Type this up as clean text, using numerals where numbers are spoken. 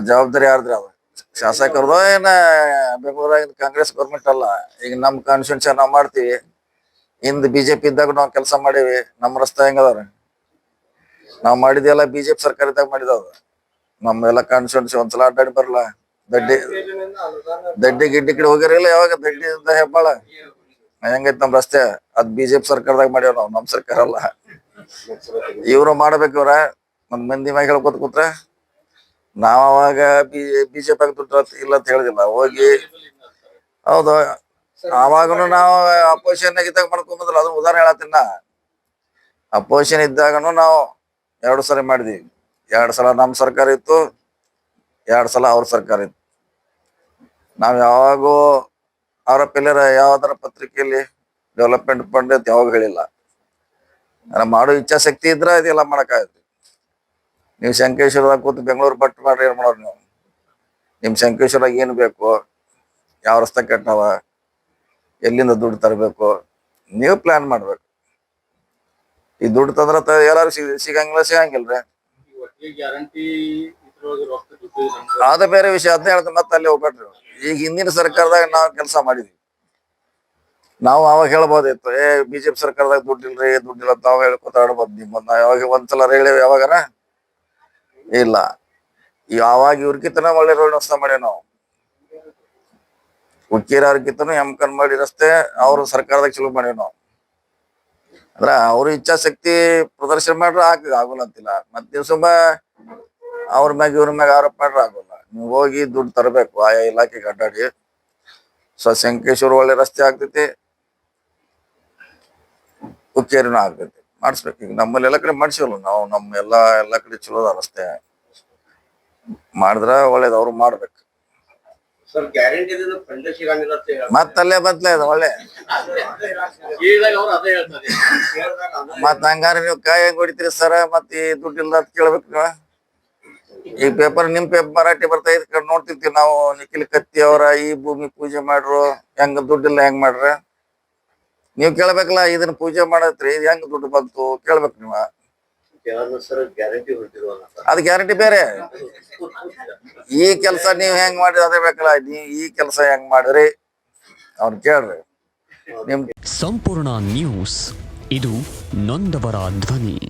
ಜವಾಬ್ದಾರಿ ಯಾರ್ದ್ರಿ ಅವ ಶಾಸಕರದೋ ಏನ ಬೆಂಗಳೂರಾಗ ಕಾಂಗ್ರೆಸ್ ಗೌರ್ಮೆಂಟ್ ಅಲ್ಲ. ಈಗ ನಮ್ ಕಾನ್ಸ್ಟಿಟ್ಯೂನ್ಸಿ ನಾವ್ ಮಾಡ್ತೀವಿ. ಹಿಂದ್ ಬಿಜೆಪಿ ಇದ್ದಾಗ ನಾವ್ ಕೆಲಸ ಮಾಡೀವಿ. ನಮ್ ರಸ್ತೆ ಹೆಂಗದಾರ ನಾವ್ ಮಾಡಿದೆಲ್ಲ ಬಿಜೆಪಿ ಸರ್ಕಾರ ಇದ್ದಾಗ ಮಾಡಿದವ. ನಮ್ಮೆಲ್ಲ ಕಾನ್ಸ್ಟಿಟ್ಯೂನ್ಸಿ ಒಂದ್ಸಲ ಅಡ್ಡಾಡಿ ಬರಲ್ಲ. ದಡ್ಡಿ ಗಿಡ್ಡಿ ಕಡೆ ಹೋಗಿರಲಿಲ್ಲ ಯಾವಾಗ ದಡ್ಡಿಯಿಂದ ಹೆಬ್ಬಾಳ ಹೆಂಗೈತ್ ನಮ್ ರಸ್ತೆ ಅದ್ ಬಿಜೆಪಿ ಸರ್ಕಾರದಾಗ ಮಾಡ್ಯಾವ ನಾವ್. ನಮ್ ಸರ್ಕಾರ ಅಲ್ಲ. ಇವ್ರು ಮಾಡ್ಬೇಕು. ಇವ್ರ ಒಂದ್ ಮಂದಿ ಮ್ಯಾಗ ಹೇಳ್ಕೊತ ಕೂತ್ರ ನಾವ್ ಅವಾಗ ಬಿಜೆಪಿ ದುಡ್ಡು ಇಲ್ಲ ಅಂತ ಹೇಳಿದಿಲ್ಲ. ಹೋಗಿ ಹೌದು ಅವಾಗನು ನಾವು ಅಪೋಸಿಷನ್ ಇದ್ದಾಗ ಮಾಡ್ಕೊಂಬಂದ್ರ ಅದನ್ನ ಉದಾಹರಣೆ ಹೇಳತ್ತೀನ. ಅಪೋಸಿಷನ್ ಇದ್ದಾಗನು ನಾವು 2 ಸಲ ಮಾಡಿದ್ವಿ. 2 ಸಲ ನಮ್ ಸರ್ಕಾರ ಇತ್ತು, 2 ಸಲ ಅವ್ರ ಸರ್ಕಾರ ಇತ್ತು. ನಾವ್ ಯಾವಾಗೂ ಅವರ ಪಿಲ್ಲರ್ ಯಾವ್ದಾರ ಪತ್ರಿಕೆಯಲ್ಲಿ ಡೆವಲಪ್ಮೆಂಟ್ ಫಂಡ್ ಅಂತ ಯಾವಾಗ ಹೇಳಿಲ್ಲ. ಮಾಡೋ ಇಚ್ಛಾಶಕ್ತಿ ಇದ್ರ ಇದೆಲ್ಲ ಮಾಡಕ್ಕಾಗತ್ತೆ. ನೀವು ಶಂಕೇಶ್ವರದಾಗ ಕೂತು ಬೆಂಗಳೂರು ಬಟ್ ಮಾಡ್ರಿ ಏನ್ ಮಾಡೋರು ನೀವು? ನಿಮ್ ಶಂಕೇಶ್ವರದಾಗ ಏನ್ ಬೇಕು, ಯಾವ ರಸ್ತೆ ಕೆಟ್ಟವ, ಎಲ್ಲಿಂದ ದುಡ್ಡು ತರಬೇಕು, ನೀವು ಪ್ಲಾನ್ ಮಾಡ್ಬೇಕು. ಈ ದುಡ್ಡು ತಂದ್ರ ಎಲ್ಲಾರು ಸಿಗಂಗಿಲ್ರಿ. ಅದ ಬೇರೆ ವಿಷಯ. ಅದನ್ನ ಹೇಳ್ತ ಮತ್ತೆ ಅಲ್ಲಿ ಹೋಗ್ಬೇಡ್ರಿ. ಈಗ ಹಿಂದಿನ ಸರ್ಕಾರದಾಗ ನಾವು ಕೆಲಸ ಮಾಡಿದ್ವಿ. ನಾವು ಅವಾಗ ಹೇಳ್ಬೋದಿತ್ತು, ಬಿಜೆಪಿ ಸರ್ಕಾರದಾಗ ದುಡ್ಡಿಲ್ರಿ ದುಡ್ಡಿಲ್ಲ ಅಂತ ನಾವು ಹೇಳ್ಕೊತ ಆಡ್ಬೋದು. ನಿಮ್ಮನ್ನ ಯಾವಾಗ ಒಂದ್ಸಲ ಹೇಳಿ ಯಾವಾಗಾರ ಇಲ್ಲ. ಯಾವಾಗ ಇವ್ರಕಿತನ ಒಳ್ಳೆ ರೋಡ್ ರಸ್ತೆ ಮಾಡ್ಯಾವ ನಾವು. ಉಕ್ಕೇರಿಕಿತನು ಎಮ್ಕನ್ ಮಾಡಿ ರಸ್ತೆ ಅವ್ರ ಸರ್ಕಾರದಾಗ ಚಲೋ ಮಾಡ್ಯಾವ ನಾವು. ಅಂದ್ರ ಅವ್ರ ಇಚ್ಛಾಶಕ್ತಿ ಪ್ರದರ್ಶನ ಮಾಡ್ರ ಆಗೋಲ್ಲ ಅಂತಿಲ್ಲ. ಮತ್ ನೀವು ಸುಮ್ಮ ಅವ್ರ ಮ್ಯಾಗ ಇವ್ರ ಮ್ಯಾಗ ಆರೋಪ ಮಾಡ್ರ ಆಗೋಲ್ಲ. ನೀವು ಹೋಗಿ ದುಡ್ಡು ತರಬೇಕು ಆಯಾ ಇಲಾಖೆಗೆ ಅಡ್ಡಾಡಿ. ಶಂಕೇಶ್ವರ ಒಳ್ಳೆ ರಸ್ತೆ ಆಗ್ತೈತಿ, ಉಕ್ಕೇರಿನೂ ಆಗ್ತೈತಿ. ಮಾಡಿಸ್ಬೇಕು. ಈಗ ನಮ್ಮಲ್ಲಿ ಎಲ್ಲಾ ಕಡೆ ಮಾಡ್ಸಿವಲ್ಲ ನಾವು. ಎಲ್ಲಾ ಕಡೆ ಚಲೋ ಅದ ರಸ್ತೆ. ಮಾಡಿದ್ರ ಒಳ್ಳೇದ್. ಅವ್ರು ಮಾಡ್ಬೇಕು. ಮತ್ತಲ್ಲೇ ಬದ್ಲೇ ಅದು ಒಳ್ಳೆ. ಮತ್ ಹಂಗಾರ ನೀವು ಕಾಯಿ ಹೆಂಗ್ ಹೊಡಿತೀರಿ ಸರ? ಮತ್ ಈ ದುಡ್ಡಿಲ್ಲ ಅಂತ ಕೇಳ್ಬೇಕು ನೀವ. ಈ ಪೇಪರ್ ನಿಮ್ ಪೇಪರ್ ಮರಾಠಿ ಬರ್ತಾ ಇದ್ ನೋಡ್ತಿರ್ತೀವಿ ನಾವು. ನಿಖಿಲ್ ಕತ್ತಿ ಅವರ ಈ ಭೂಮಿ ಪೂಜೆ ಮಾಡ್ರು ಹೆಂಗ ದುಡ್ಡಿಲ್ಲ ಹೆಂಗ್ ಮಾಡ್ರ? ನೀವ್ ಕೇಳ್ಬೇಕಲ್ಲ. ಇದನ್ನ ಪೂಜೆ ಮಾಡತ್ರಿ ಹೆಂಗ್ ದುಡ್ಡು ಬಂತು ಕೇಳ್ಬೇಕು ನೀವ. ಅದ್ ಗ್ಯಾರಂಟಿ ಬೇರೆ. ಈ ಕೆಲ್ಸ ನೀವ್ ಹೆಂಗ್ ಮಾಡ್ರಿ ಅದೇ ಬೇಕಲ್ಲ. ನೀವ್ ಈ ಕೆಲ್ಸ ಹೆಂಗ್ ಮಾಡ್ರಿ ಅವ್ನ್ ಕೇಳ್ರಿ. ನಿಮ್ ಸಂಪೂರ್ಣ ನ್ಯೂಸ್, ಇದು ನೊಂದವರ ಧ್ವನಿ.